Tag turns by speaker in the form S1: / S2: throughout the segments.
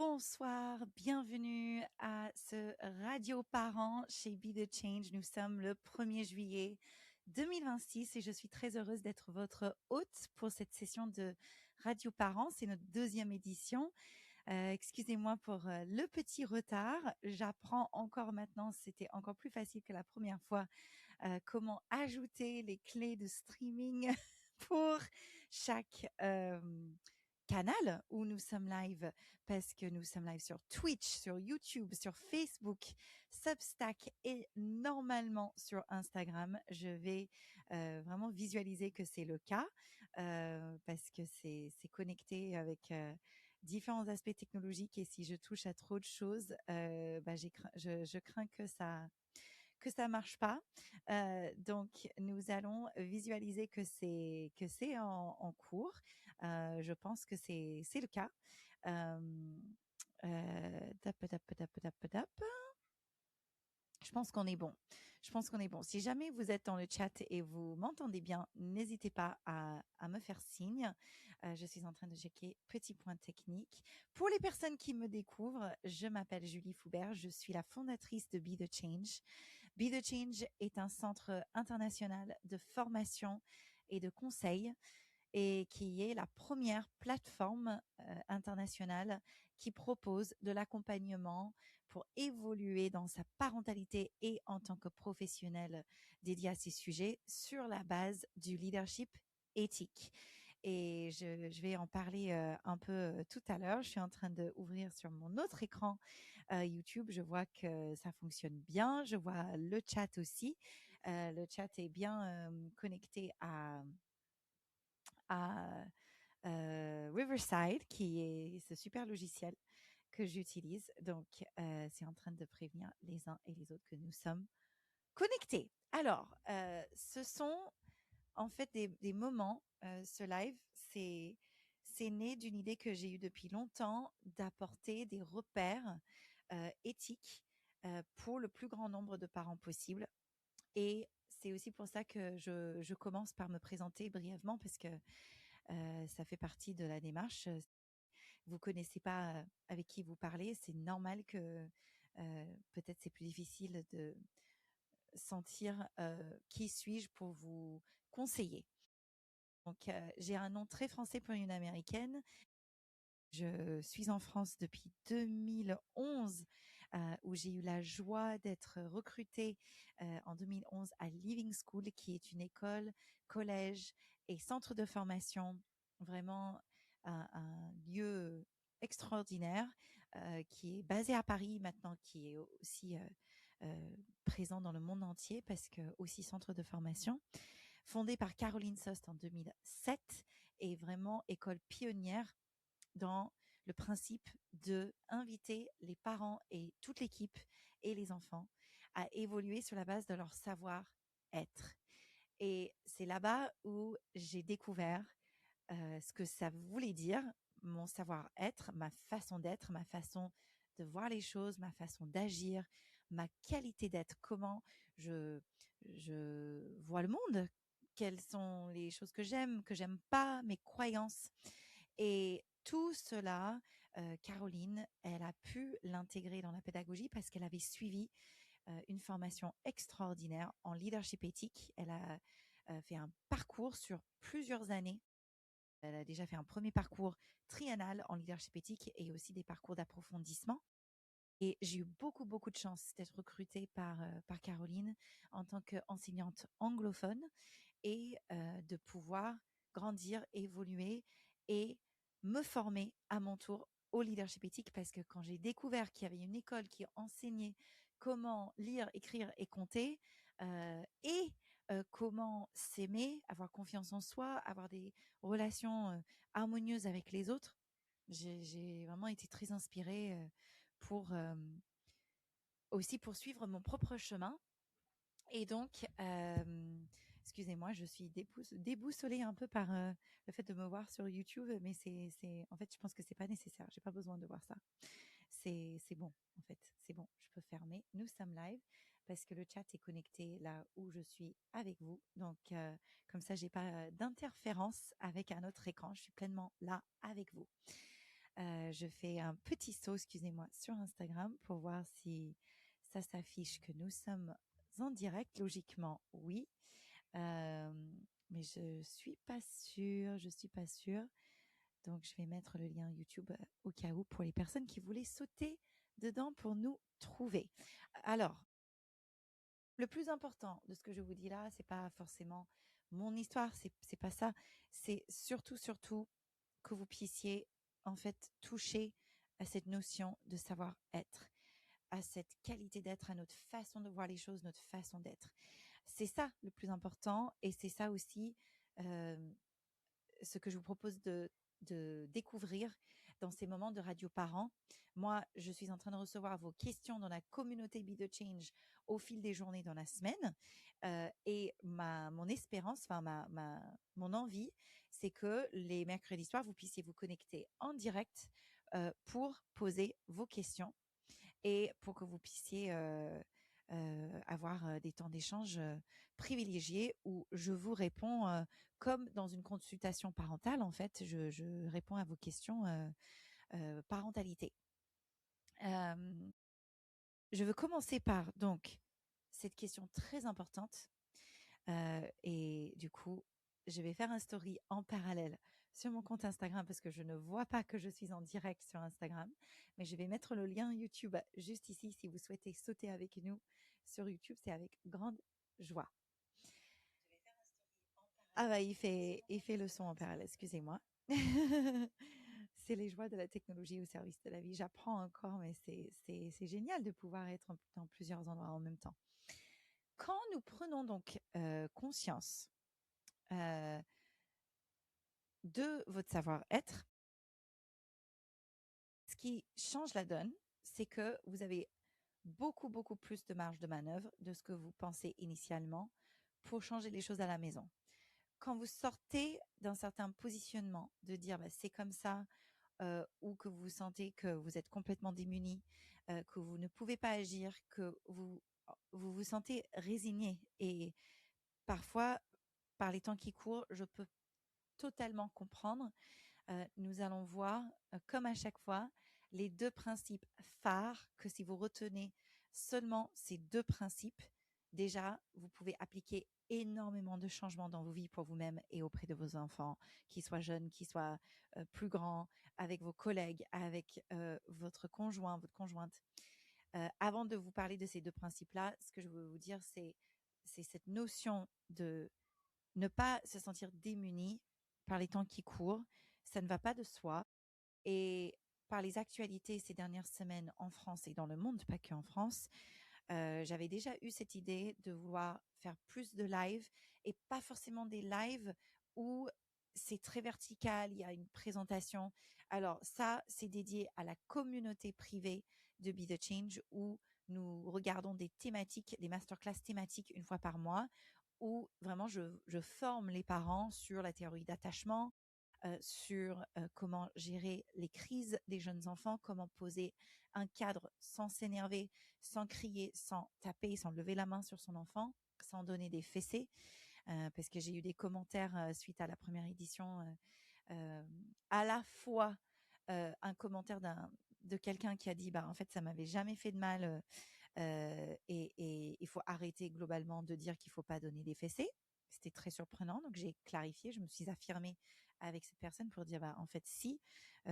S1: Bonsoir, bienvenue à ce Radio Parents chez Be The Change. Nous sommes le 1er juillet 2026 et je suis très heureuse d'être votre hôte pour cette session de Radio Parents. C'est notre 2e édition. Excusez-moi pour le petit retard. J'apprends encore maintenant, c'était encore plus facile que la première fois, comment ajouter les clés de streaming pour chaque canal où nous sommes live, parce que nous sommes live sur Twitch, sur YouTube, sur Facebook, Substack et normalement sur Instagram. Je vais vraiment visualiser que c'est le cas, parce que c'est connecté avec différents aspects technologiques, et si je touche à trop de choses, je crains que ça marche pas. Donc nous allons visualiser que c'est en cours. Je pense que c'est le cas. Tap. Je pense qu'on est bon. Si jamais vous êtes dans le chat et vous m'entendez bien, n'hésitez pas à me faire signe. Je suis en train de checker petit point technique. Pour les personnes qui me découvrent, je m'appelle Julie Foubert. Je suis la fondatrice de Be The Change. Be The Change est un centre international de formation et de conseil, et qui est la première plateforme internationale qui propose de l'accompagnement pour évoluer dans sa parentalité et en tant que professionnel dédié à ces sujets sur la base du leadership éthique. Et je vais en parler un peu tout à l'heure. Je suis en train d'ouvrir sur mon autre écran YouTube. Je vois que ça fonctionne bien. Je vois le chat aussi. Le chat est bien connecté à Riverside, qui est ce super logiciel que j'utilise. Donc, c'est en train de prévenir les uns et les autres que nous sommes connectés. Alors, ce sont en fait des moments, ce live, c'est né d'une idée que j'ai eue depuis longtemps, d'apporter des repères éthiques pour le plus grand nombre de parents possible. Et c'est aussi pour ça que je commence par me présenter brièvement, parce que ça fait partie de la démarche. Vous connaissez pas avec qui vous parlez, c'est normal que peut-être c'est plus difficile de sentir qui suis-je pour vous conseiller. Donc j'ai un nom très français pour une américaine. Je suis en France depuis 2011, où j'ai eu la joie d'être recrutée en 2011 à Living School, qui est une école, collège et centre de formation, vraiment un lieu extraordinaire, qui est basé à Paris maintenant, qui est aussi présent dans le monde entier, parce que aussi centre de formation, fondé par Caroline Sost en 2007, et vraiment école pionnière dans le principe de inviter les parents et toute l'équipe et les enfants à évoluer sur la base de leur savoir-être. Et c'est là-bas où j'ai découvert ce que ça voulait dire, mon savoir-être, ma façon d'être, ma façon de voir les choses, ma façon d'agir, ma qualité d'être, comment je vois le monde, quelles sont les choses que j'aime pas, mes croyances. Et tout cela, Caroline, elle a pu l'intégrer dans la pédagogie parce qu'elle avait suivi une formation extraordinaire en leadership éthique. Elle a fait un parcours sur plusieurs années. Elle a déjà fait un premier parcours triennal en leadership éthique et aussi des parcours d'approfondissement. Et j'ai eu beaucoup de chance d'être recrutée par Caroline en tant qu'enseignante anglophone, et de pouvoir grandir, évoluer et me former à mon tour au leadership éthique, parce que quand j'ai découvert qu'il y avait une école qui enseignait comment lire, écrire et compter, et comment s'aimer, avoir confiance en soi, avoir des relations harmonieuses avec les autres, j'ai vraiment été très inspirée pour aussi poursuivre mon propre chemin. Et donc, excusez-moi, je suis déboussolée un peu par le fait de me voir sur YouTube, mais en fait, je pense que c'est pas nécessaire. J'ai pas besoin de voir ça. C'est bon, en fait, c'est bon. Je peux fermer. Nous sommes live parce que le chat est connecté là où je suis avec vous. Donc, comme ça, j'ai pas d'interférence avec un autre écran. Je suis pleinement là avec vous. Je fais un petit saut, excusez-moi, sur Instagram pour voir si ça s'affiche que nous sommes en direct. Logiquement, oui. Euh, mais je suis pas sûre, je suis pas sûre. Donc, je vais mettre le lien YouTube au cas où pour les personnes qui voulaient sauter dedans pour nous trouver. Alors, le plus important de ce que je vous dis là, c'est pas forcément mon histoire, c'est pas ça. C'est surtout que vous puissiez en fait toucher à cette notion de savoir-être, à cette qualité d'être, à notre façon de voir les choses, notre façon d'être. C'est ça le plus important et c'est ça aussi euh, ce que je vous propose de découvrir dans ces moments de radio parents. Moi, je suis en train de recevoir vos questions dans la communauté Be the Change au fil des journées dans la semaine. Et mon espérance, mon envie, c'est que les mercredis soirs, vous puissiez vous connecter en direct pour poser vos questions et pour que vous puissiez avoir des temps d'échange privilégiés où je vous réponds comme dans une consultation parentale. En fait, je réponds à vos questions parentalité. Je veux commencer par donc cette question très importante et du coup, je vais faire un story en parallèle sur mon compte Instagram parce que je ne vois pas que je suis en direct sur Instagram, mais je vais mettre le lien YouTube juste ici si vous souhaitez sauter avec nous sur YouTube, c'est avec grande joie. Ah bah il fait le son en parallèle, excusez-moi. C'est les joies de la technologie au service de la vie. J'apprends encore, mais c'est génial de pouvoir être dans plusieurs endroits en même temps. Quand nous prenons donc conscience de votre savoir-être, ce qui change la donne, c'est que vous avez beaucoup plus de marge de manœuvre de ce que vous pensez initialement pour changer les choses à la maison. Quand vous sortez d'un certain positionnement, de dire bah, c'est comme ça, ou que vous sentez que vous êtes complètement démuni, que vous ne pouvez pas agir, que vous vous sentez résigné et parfois, par les temps qui courent, je peux totalement comprendre. Nous allons voir, comme à chaque fois, les deux principes phares que si vous retenez seulement ces deux principes, déjà, vous pouvez appliquer énormément de changements dans vos vies pour vous-même et auprès de vos enfants, qu'ils soient jeunes, qu'ils soient plus grands, avec vos collègues, avec votre conjoint, votre conjointe. Avant de vous parler de ces deux principes-là, ce que je veux vous dire, c'est cette notion de ne pas se sentir démuni par les temps qui courent. Ça ne va pas de soi. Et par les actualités ces dernières semaines en France et dans le monde, pas qu'en France, j'avais déjà eu cette idée de vouloir faire plus de live et pas forcément des lives où c'est très vertical, il y a une présentation. Alors ça, c'est dédié à la communauté privée de Be the Change où nous regardons des thématiques, des masterclass thématiques une fois par mois où vraiment je forme les parents sur la théorie d'attachement, sur comment gérer les crises des jeunes enfants, comment poser un cadre sans s'énerver, sans crier, sans taper, sans lever la main sur son enfant, sans donner des fessées, parce que j'ai eu des commentaires suite à la première édition, euh, à la fois un commentaire de quelqu'un qui a dit bah en fait ça m'avait jamais fait de mal et il faut arrêter globalement de dire qu'il faut pas donner des fessées. C'était très surprenant, donc j'ai clarifié, je me suis affirmée avec cette personne pour dire bah en fait si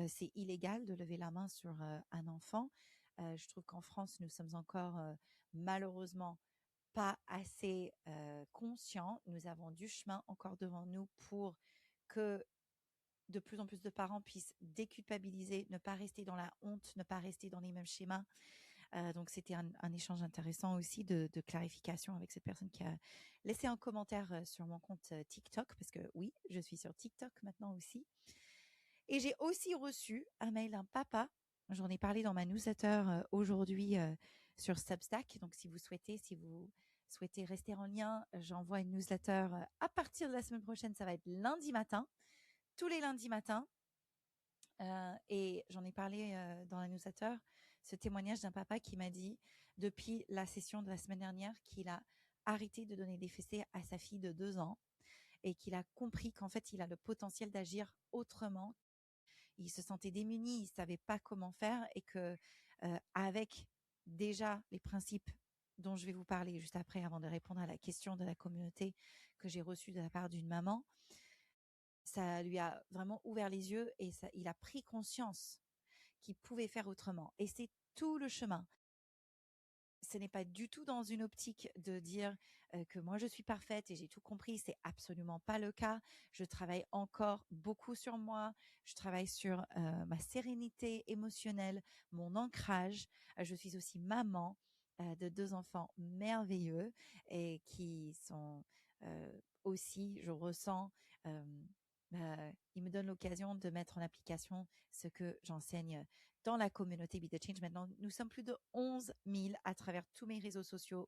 S1: c'est illégal de lever la main sur un enfant. Je trouve qu'en France nous sommes encore malheureusement pas assez conscients. Nous avons du chemin encore devant nous pour que de plus en plus de parents puissent déculpabiliser, ne pas rester dans la honte, ne pas rester dans les mêmes schémas. Donc c'était un échange intéressant aussi de clarification avec cette personne qui a laissé un commentaire sur mon compte TikTok, parce que oui, je suis sur TikTok maintenant aussi. Et j'ai aussi reçu un mail d'un papa. J'en ai parlé dans ma newsletter aujourd'hui sur Substack. Donc si vous souhaitez rester en lien, j'envoie une newsletter à partir de la semaine prochaine. Ça va être lundi matin, tous les lundis matins. Et j'en ai parlé dans la newsletter, ce témoignage d'un papa qui m'a dit, depuis la session de la semaine dernière, qu'il a arrêté de donner des fessées à sa fille de 2 ans et qu'il a compris qu'en fait, il a le potentiel d'agir autrement. ils se sentaient démunis, ils savaient pas comment faire et que avec déjà les principes dont je vais vous parler juste après, avant de répondre à la question de la communauté que j'ai reçue de la part d'une maman, ça lui a vraiment ouvert les yeux et il a pris conscience qu'il pouvait faire autrement. Et c'est tout le chemin. Ce n'est pas du tout dans une optique de dire que moi je suis parfaite et j'ai tout compris. C'est absolument pas le cas. Je travaille encore beaucoup sur moi. Je travaille sur ma sérénité émotionnelle, mon ancrage. Je suis aussi maman de 2 enfants merveilleux et qui sont aussi, je ressens, euh, ils me donnent l'occasion de mettre en application ce que j'enseigne dans la communauté Be The Change. Maintenant, nous sommes plus de 11 000 à travers tous mes réseaux sociaux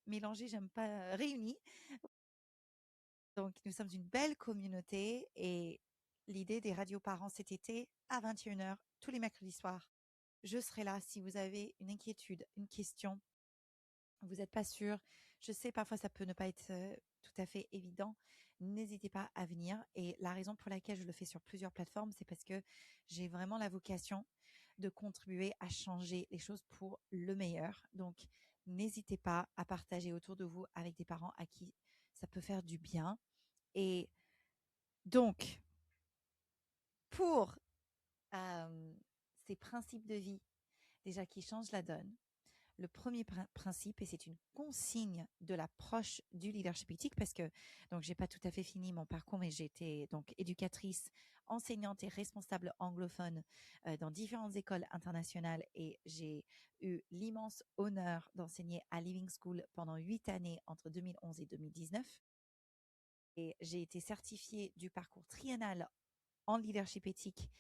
S1: mélangés, j'aime pas, réunis. Donc, nous sommes une belle communauté et l'idée des radios parents cet été à 21h, tous les mercredis soirs. Je serai là si vous avez une inquiétude, une question, vous n'êtes pas sûr. Je sais, parfois, ça peut ne pas être tout à fait évident. N'hésitez pas à venir. Et la raison pour laquelle je le fais sur plusieurs plateformes, c'est parce que j'ai vraiment la vocation de contribuer à changer les choses pour le meilleur. Donc, n'hésitez pas à partager autour de vous avec des parents à qui ça peut faire du bien. Et donc, pour ces principes de vie, déjà qui changent la donne, le premier principe, et c'est une consigne de l'approche du leadership éthique, parce que donc j'ai pas tout à fait fini mon parcours, mais j'étais donc éducatrice, enseignante et responsable anglophone dans différentes écoles internationales, et j'ai eu l'immense honneur d'enseigner à Living School pendant 8 années entre 2011 et 2019. Et j'ai été certifiée du parcours triennal en leadership éthique,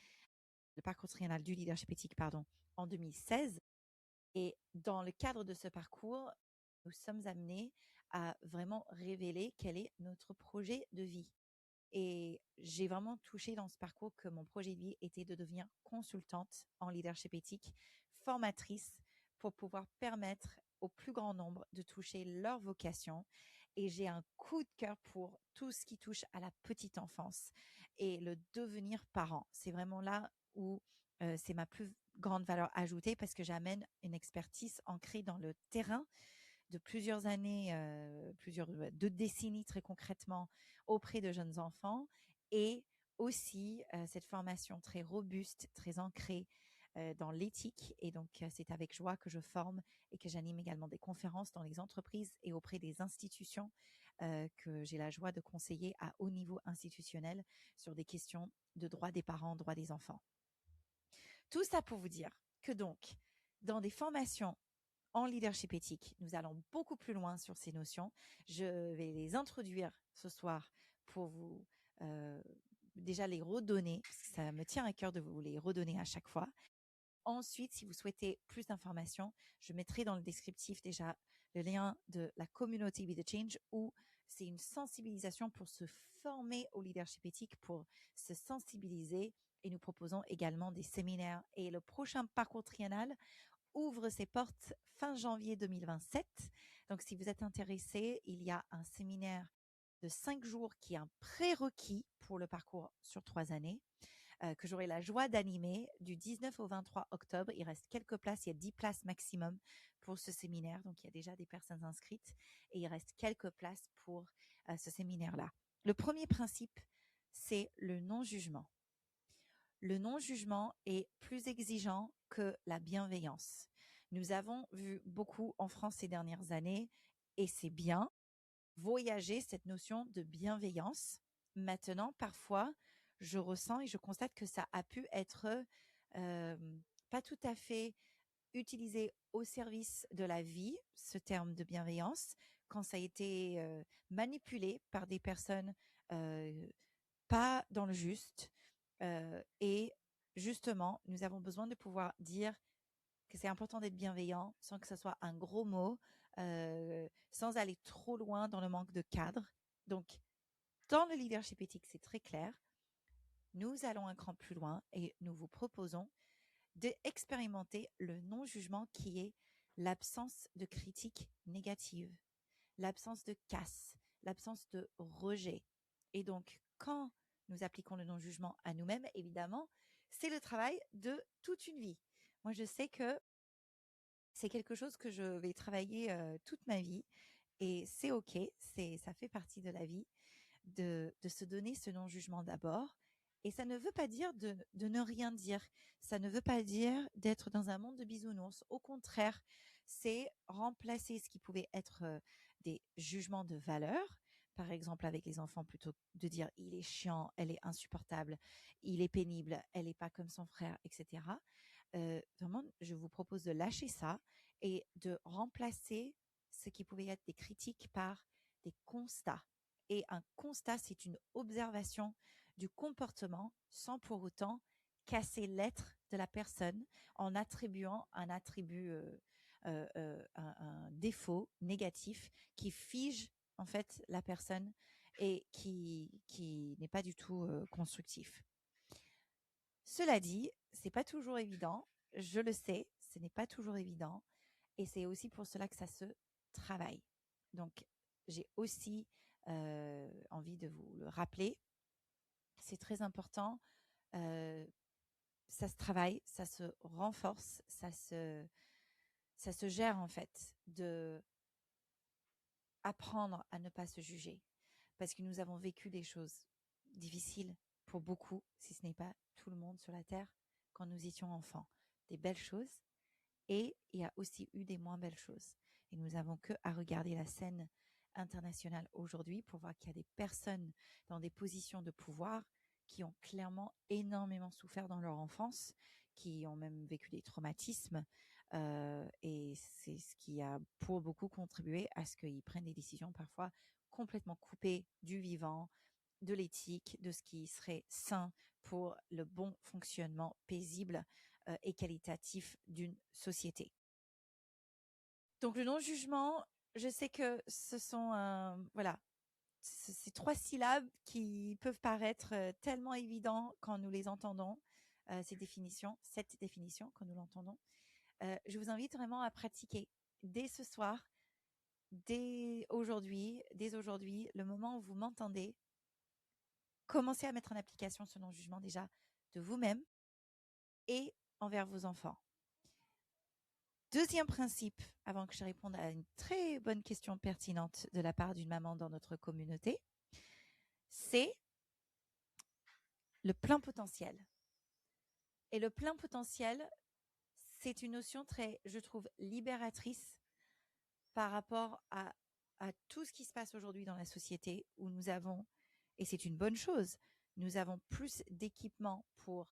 S1: le parcours triennal du leadership éthique, pardon, en 2016. Et dans le cadre de ce parcours, nous sommes amenés à vraiment révéler quel est notre projet de vie. Et j'ai vraiment touché dans ce parcours que mon projet de vie était de devenir consultante en leadership éthique, formatrice pour pouvoir permettre au plus grand nombre de toucher leur vocation. Et j'ai un coup de cœur pour tout ce qui touche à la petite enfance et le devenir parent. C'est vraiment là où c'est ma plus grande valeur ajoutée, parce que j'amène une expertise ancrée dans le terrain de plusieurs années, 2 décennies très concrètement auprès de jeunes enfants, et aussi cette formation très robuste, très ancrée dans l'éthique. Et donc, c'est avec joie que je forme et que j'anime également des conférences dans les entreprises et auprès des institutions que j'ai la joie de conseiller à haut niveau institutionnel sur des questions de droits des parents, droits des enfants. Tout ça pour vous dire que donc, dans des formations en leadership éthique, nous allons beaucoup plus loin sur ces notions. Je vais les introduire ce soir pour vous déjà les redonner, parce que ça me tient à cœur de vous les redonner à chaque fois. Ensuite, si vous souhaitez plus d'informations, je mettrai dans le descriptif déjà le lien de la communauté Be The Change, où c'est une sensibilisation pour se former au leadership éthique, pour se sensibiliser. Et nous proposons également des séminaires. Et le prochain parcours triennal ouvre ses portes fin janvier 2027. Donc, si vous êtes intéressé, il y a un séminaire de 5 jours qui est un prérequis pour le parcours sur 3 années, que j'aurai la joie d'animer du 19 au 23 octobre. Il reste quelques places, il y a 10 places maximum pour ce séminaire. Donc, il y a déjà des personnes inscrites et il reste quelques places pour ce séminaire-là. Le premier principe, c'est le non-jugement. Le non-jugement est plus exigeant que la bienveillance. Nous avons vu beaucoup en France ces dernières années, et c'est bien, voyager cette notion de bienveillance. Maintenant, parfois, je ressens et je constate que ça a pu être euh, pas tout à fait utilisé au service de la vie, ce terme de bienveillance, quand ça a été manipulé par des personnes pas dans le juste. Et justement, nous avons besoin de pouvoir dire que c'est important d'être bienveillant sans que ce soit un gros mot, sans aller trop loin dans le manque de cadre. Donc, dans le leadership éthique, c'est très clair. Nous allons un cran plus loin et nous vous proposons d'expérimenter le non-jugement, qui est l'absence de critique négative, l'absence de casse, l'absence de rejet. Et donc, quand nous appliquons le non-jugement à nous-mêmes, évidemment, c'est le travail de toute une vie. Moi, je sais que c'est quelque chose que je vais travailler toute ma vie et c'est OK, ça fait partie de la vie de se donner ce non-jugement d'abord. Et ça ne veut pas dire de ne rien dire. Ça ne veut pas dire d'être dans un monde de bisounours. Au contraire, c'est remplacer ce qui pouvait être des jugements de valeur. Par exemple, avec les enfants, plutôt que de dire il est chiant, elle est insupportable, il est pénible, elle n'est pas comme son frère, etc. Vraiment, je vous propose de lâcher ça et de remplacer ce qui pouvait être des critiques par des constats. Et un constat, c'est une observation du comportement sans pour autant casser l'être de la personne en attribuant un attribut, un défaut négatif qui fige en fait la personne et qui n'est pas du tout constructif. Cela dit, c'est pas toujours évident. Je le sais, ce n'est pas toujours évident. Et c'est aussi pour cela que ça se travaille. Donc, j'ai aussi envie de vous le rappeler. C'est très important. Ça se travaille, ça se renforce, ça se gère en fait, de apprendre à ne pas se juger. Parce que nous avons vécu des choses difficiles pour beaucoup, si ce n'est pas tout le monde sur la Terre, quand nous étions enfants. Des belles choses et il y a aussi eu des moins belles choses. Et nous avons que à regarder la scène internationale aujourd'hui pour voir qu'il y a des personnes dans des positions de pouvoir qui ont clairement énormément souffert dans leur enfance, qui ont même vécu des traumatismes. Et c'est ce qui a pour beaucoup contribué à ce qu'ils prennent des décisions parfois complètement coupées du vivant, de l'éthique, de ce qui serait sain pour le bon fonctionnement paisible et qualitatif d'une société. Donc le non-jugement, je sais que ce sont voilà, ces 3 syllabes qui peuvent paraître tellement évidents quand nous les entendons, cette définition quand nous l'entendons. Je vous invite vraiment à pratiquer dès ce soir, dès aujourd'hui, le moment où vous m'entendez, commencez à mettre en application ce non-jugement déjà de vous-même et envers vos enfants. Deuxième principe, avant que je réponde à une très bonne question pertinente de la part d'une maman dans notre communauté, c'est le plein potentiel. Et le plein potentiel, c'est une notion très, je trouve, libératrice par rapport à tout ce qui se passe aujourd'hui dans la société où nous avons, et c'est une bonne chose, nous avons plus d'équipements pour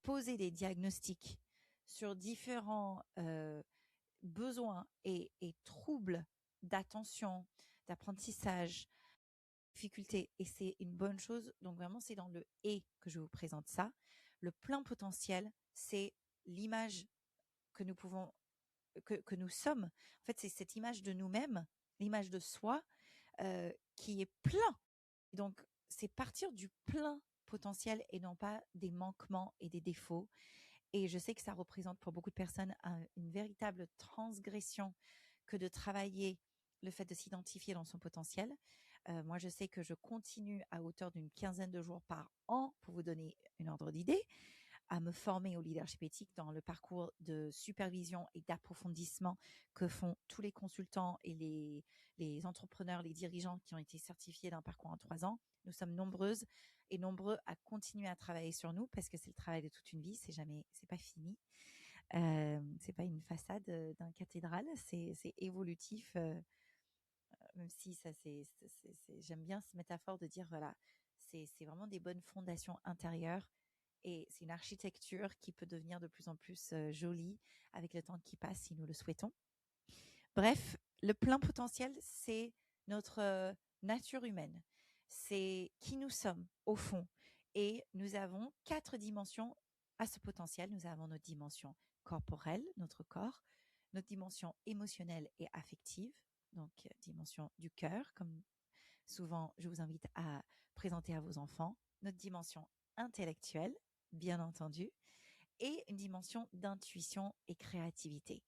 S1: poser des diagnostics sur différents besoins et troubles d'attention, d'apprentissage, difficultés. Et c'est une bonne chose. Donc vraiment, c'est dans le « et » que je vous présente ça. Le plein potentiel, c'est l'image que nous pouvons, que nous sommes. En fait, c'est cette image de nous-mêmes, l'image de soi qui est plein. Donc, c'est partir du plein potentiel et non pas des manquements et des défauts. Et je sais que ça représente pour beaucoup de personnes une véritable transgression que de travailler le fait de s'identifier dans son potentiel. Moi, je sais que je continue à hauteur d'une quinzaine de jours par an, pour vous donner une ordre d'idée, à me former au leadership éthique dans le parcours de supervision et d'approfondissement que font tous les consultants et les entrepreneurs, les dirigeants qui ont été certifiés d'un parcours en 3 ans. Nous sommes nombreuses et nombreux à continuer à travailler sur nous parce que c'est le travail de toute une vie, c'est pas fini. C'est pas une façade d'un cathédrale, c'est évolutif. Même si ça, j'aime bien cette métaphore de dire voilà, c'est vraiment des bonnes fondations intérieures et c'est une architecture qui peut devenir de plus en plus jolie avec le temps qui passe si nous le souhaitons. Bref, le plein potentiel, c'est notre nature humaine, c'est qui nous sommes au fond et nous avons 4 dimensions à ce potentiel. Nous avons notre dimension corporelle, notre corps, notre dimension émotionnelle et affective, donc dimension du cœur, comme souvent je vous invite à présenter à vos enfants, notre dimension intellectuelle, bien entendu, et une dimension d'intuition et créativité,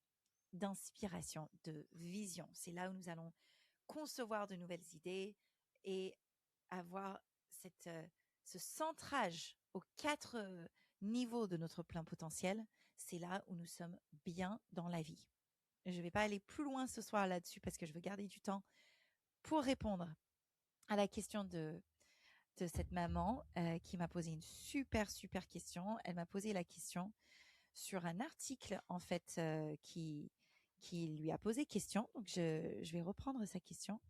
S1: d'inspiration, de vision. C'est là où nous allons concevoir de nouvelles idées et avoir cette ce centrage aux 4 niveaux de notre plein potentiel, c'est là où nous sommes bien dans la vie. Je ne vais pas aller plus loin ce soir là-dessus parce que je veux garder du temps pour répondre à la question de cette maman qui m'a posé une super question. Elle m'a posé la question sur un article en fait qui lui a posé question. Donc je vais reprendre sa question.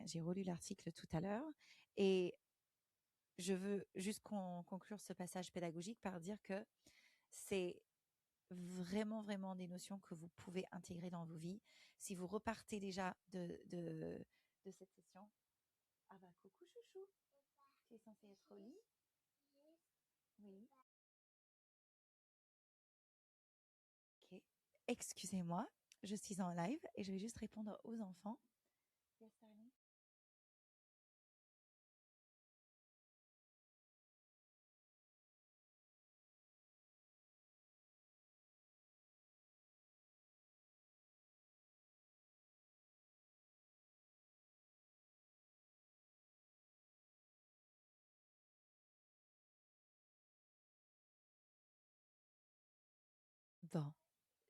S1: J'ai relu l'article tout à l'heure et je veux juste conclure ce passage pédagogique par dire que c'est vraiment des notions que vous pouvez intégrer dans vos vies. Si vous repartez déjà de cette session. Ah bah coucou chouchou, tu es censé être au lit? Oui. Ok. Excusez-moi, je suis en live et je vais juste répondre aux enfants. Yes, darling. Bon,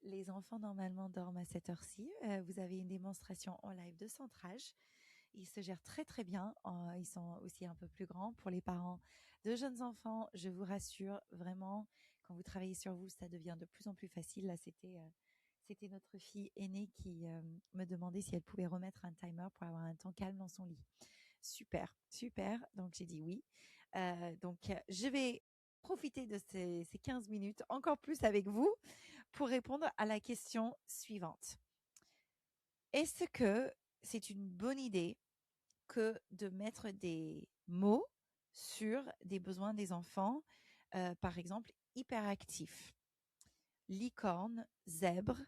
S1: les enfants normalement dorment à cette heure-ci. Vous avez une démonstration en live de centrage. Ils se gèrent très bien. Ils sont aussi un peu plus grands. Pour les parents de jeunes enfants, je vous rassure, vraiment, quand vous travaillez sur vous, ça devient de plus en plus facile. Là, c'était notre fille aînée qui me demandait si elle pouvait remettre un timer pour avoir un temps calme dans son lit. Super. Donc, j'ai dit oui. Donc, je vais profiter de ces 15 minutes encore plus avec vous pour répondre à la question suivante. Est-ce que c'est une bonne idée que de mettre des mots sur des besoins des enfants, par exemple hyperactifs, licorne, zèbre,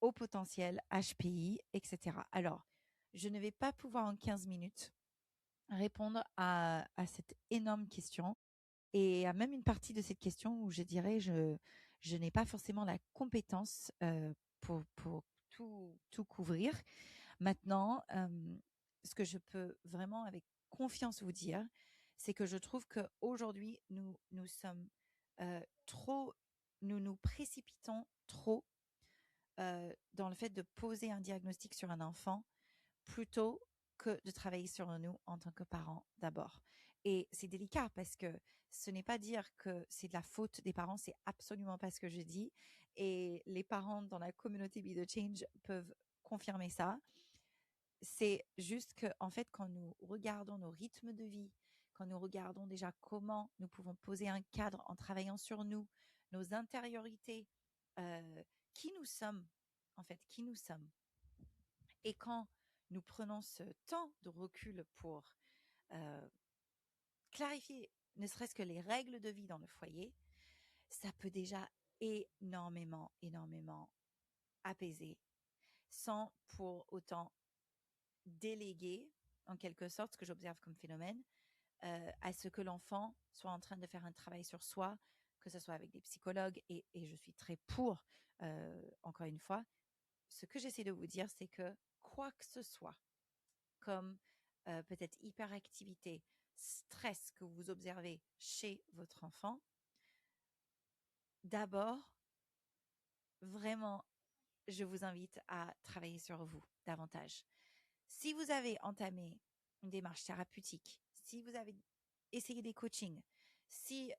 S1: haut potentiel, HPI, etc. Alors, je ne vais pas pouvoir en 15 minutes répondre à cette énorme question et à même une partie de cette question où je dirais je n'ai pas forcément la compétence pour tout couvrir. Maintenant, ce que je peux vraiment avec confiance vous dire, c'est que je trouve qu'aujourd'hui, nous sommes trop, nous nous précipitons trop dans le fait de poser un diagnostic sur un enfant plutôt que de travailler sur nous en tant que parents d'abord. Et c'est délicat parce que ce n'est pas dire que c'est de la faute des parents, c'est absolument pas ce que je dis. Et les parents dans la communauté Be the Change peuvent confirmer ça. C'est juste que, en fait, quand nous regardons nos rythmes de vie, quand nous regardons déjà comment nous pouvons poser un cadre en travaillant sur nous, nos intériorités, qui nous sommes, en fait, qui nous sommes. Et quand nous prenons ce temps de recul pour clarifier ne serait-ce que les règles de vie dans le foyer, ça peut déjà énormément apaiser sans pour autant déléguer en quelque sorte ce que j'observe comme phénomène à ce que l'enfant soit en train de faire un travail sur soi, que ce soit avec des psychologues et je suis très pour encore une fois. Ce que j'essaie de vous dire, c'est que quoi que ce soit comme peut-être hyperactivité, stress que vous observez chez votre enfant, d'abord, vraiment, je vous invite à travailler sur vous davantage. Si vous avez entamé une démarche thérapeutique, si vous avez essayé des coachings, si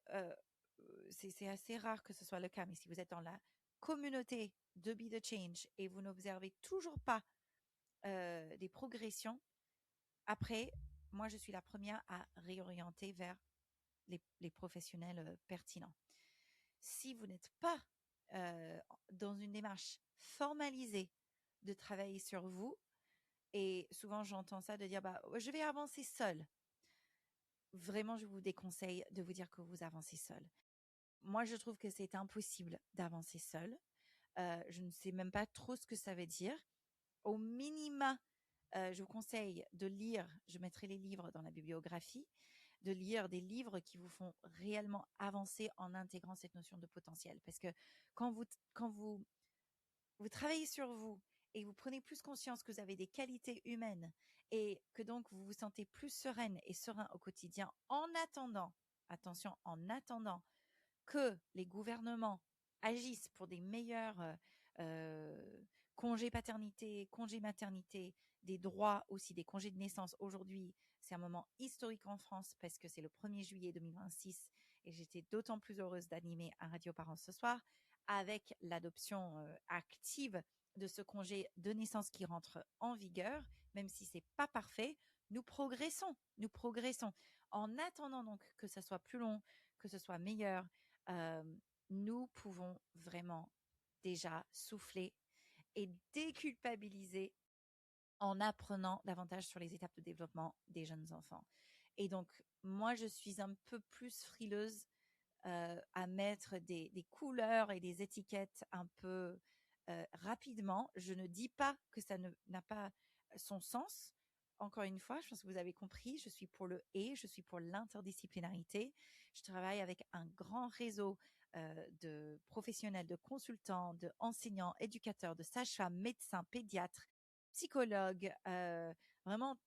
S1: c'est assez rare que ce soit le cas, mais si vous êtes dans la communauté de Be the Change et vous n'observez toujours pas des progressions, après, moi, je suis la première à réorienter vers les professionnels pertinents. Si vous n'êtes pas dans une démarche formalisée de travailler sur vous, et souvent j'entends ça de dire bah je vais avancer seule. Vraiment, je vous déconseille de vous dire que vous avancez seul. Moi, je trouve que c'est impossible d'avancer seul. Je ne sais même pas trop ce que ça veut dire. Au minima, je vous conseille de lire, je mettrai les livres dans la bibliographie, de lire des livres qui vous font réellement avancer en intégrant cette notion de potentiel. Parce que quand vous travaillez sur vous et vous prenez plus conscience que vous avez des qualités humaines et que donc vous vous sentez plus sereine et serein au quotidien en attendant, attention, en attendant que les gouvernements agissent pour des meilleurs congés paternité, congés maternité, des droits aussi, des congés de naissance. Aujourd'hui, c'est un moment historique en France parce que c'est le 1er juillet 2026 et j'étais d'autant plus heureuse d'animer un Radio Parents ce soir avec l'adoption active de ce congé de naissance qui rentre en vigueur, même si c'est pas parfait, nous progressons, nous progressons. En attendant donc que ça soit plus long, que ce soit meilleur, euh, nous pouvons vraiment déjà souffler et déculpabiliser en apprenant davantage sur les étapes de développement des jeunes enfants. Et donc, moi, je suis un peu plus frileuse à mettre des couleurs et des étiquettes un peu rapidement. Je ne dis pas que ça n'a pas son sens. Encore une fois, je pense que vous avez compris, je suis pour le et, je suis pour l'interdisciplinarité. Je travaille avec un grand réseau de professionnels, de consultants, d'enseignants, éducateurs, de sages-femmes, médecins, pédiatres, psychologues, vraiment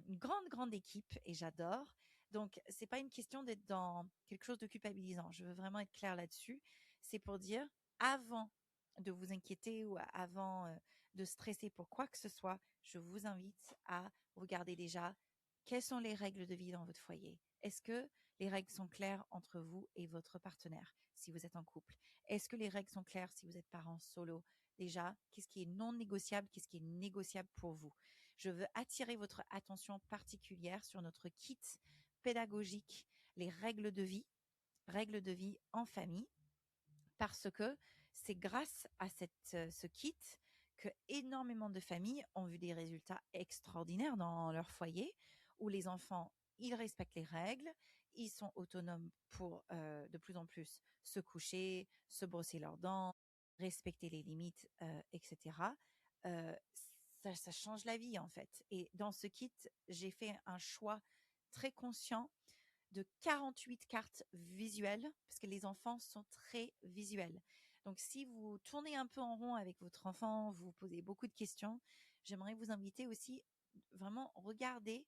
S1: une grande, grande équipe et j'adore. Donc, c'est pas une question d'être dans quelque chose de culpabilisant. Je veux vraiment être claire là-dessus. C'est pour dire, avant de vous inquiéter ou avant de stresser pour quoi que ce soit, je vous invite à regarder déjà quelles sont les règles de vie dans votre foyer. Est-ce que les règles sont claires entre vous et votre partenaire si vous êtes en couple? Est-ce que les règles sont claires si vous êtes parent solo? Déjà, qu'est-ce qui est non négociable, qu'est-ce qui est négociable pour vous? Je veux attirer votre attention particulière sur notre kit pédagogique, les règles de vie en famille, parce que c'est grâce à ce kit que énormément de familles ont vu des résultats extraordinaires dans leur foyer, où les enfants, ils respectent les règles, ils sont autonomes pour de plus en plus se coucher, se brosser leurs dents, respecter les limites, etc. Euh, ça change la vie en fait. Et dans ce kit, j'ai fait un choix très conscient de 48 cartes visuelles, parce que les enfants sont très visuels. Donc, si vous tournez un peu en rond avec votre enfant, vous posez beaucoup de questions, j'aimerais vous inviter aussi vraiment regarder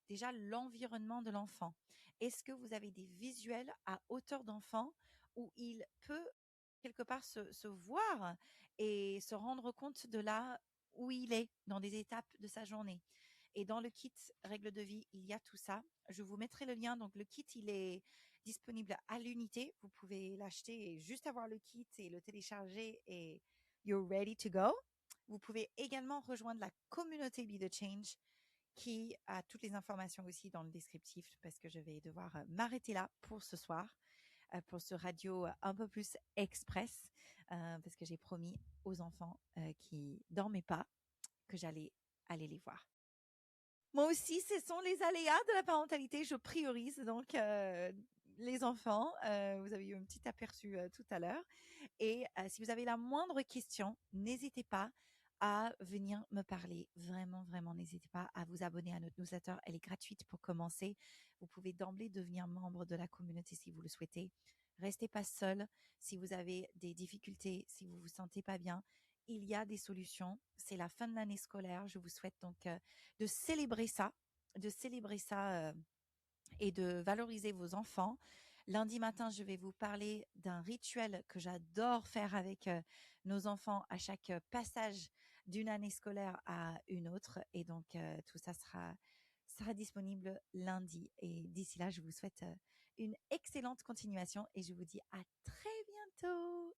S1: déjà l'environnement de l'enfant. Est-ce que vous avez des visuels à hauteur d'enfant où il peut quelque part se voir et se rendre compte de là où il est dans des étapes de sa journée? Et dans le kit règles de vie, il y a tout ça. Je vous mettrai le lien. Donc, le kit, il est disponible à l'unité. Vous pouvez l'acheter et juste avoir le kit et le télécharger et you're ready to go. Vous pouvez également rejoindre la communauté Be the Change qui a toutes les informations aussi dans le descriptif parce que je vais devoir m'arrêter là pour ce soir, pour ce radio un peu plus express, parce que j'ai promis aux enfants qui dormaient pas que j'allais aller les voir. Moi aussi, ce sont les aléas de la parentalité. Je priorise donc les enfants. Vous avez eu un petit aperçu tout à l'heure. Et si vous avez la moindre question, n'hésitez pas à venir me parler. Vraiment, vraiment, n'hésitez pas à vous abonner à notre newsletter. Elle est gratuite pour commencer. Vous pouvez d'emblée devenir membre de la communauté si vous le souhaitez. Restez pas seul. Si vous avez des difficultés, si vous vous sentez pas bien, il y a des solutions. C'est la fin de l'année scolaire. Je vous souhaite donc de célébrer ça, et de valoriser vos enfants. Lundi matin, je vais vous parler d'un rituel que j'adore faire avec nos enfants à chaque passage d'une année scolaire à une autre. Et donc, tout ça sera disponible lundi. Et d'ici là, je vous souhaite une excellente continuation et je vous dis à très bientôt.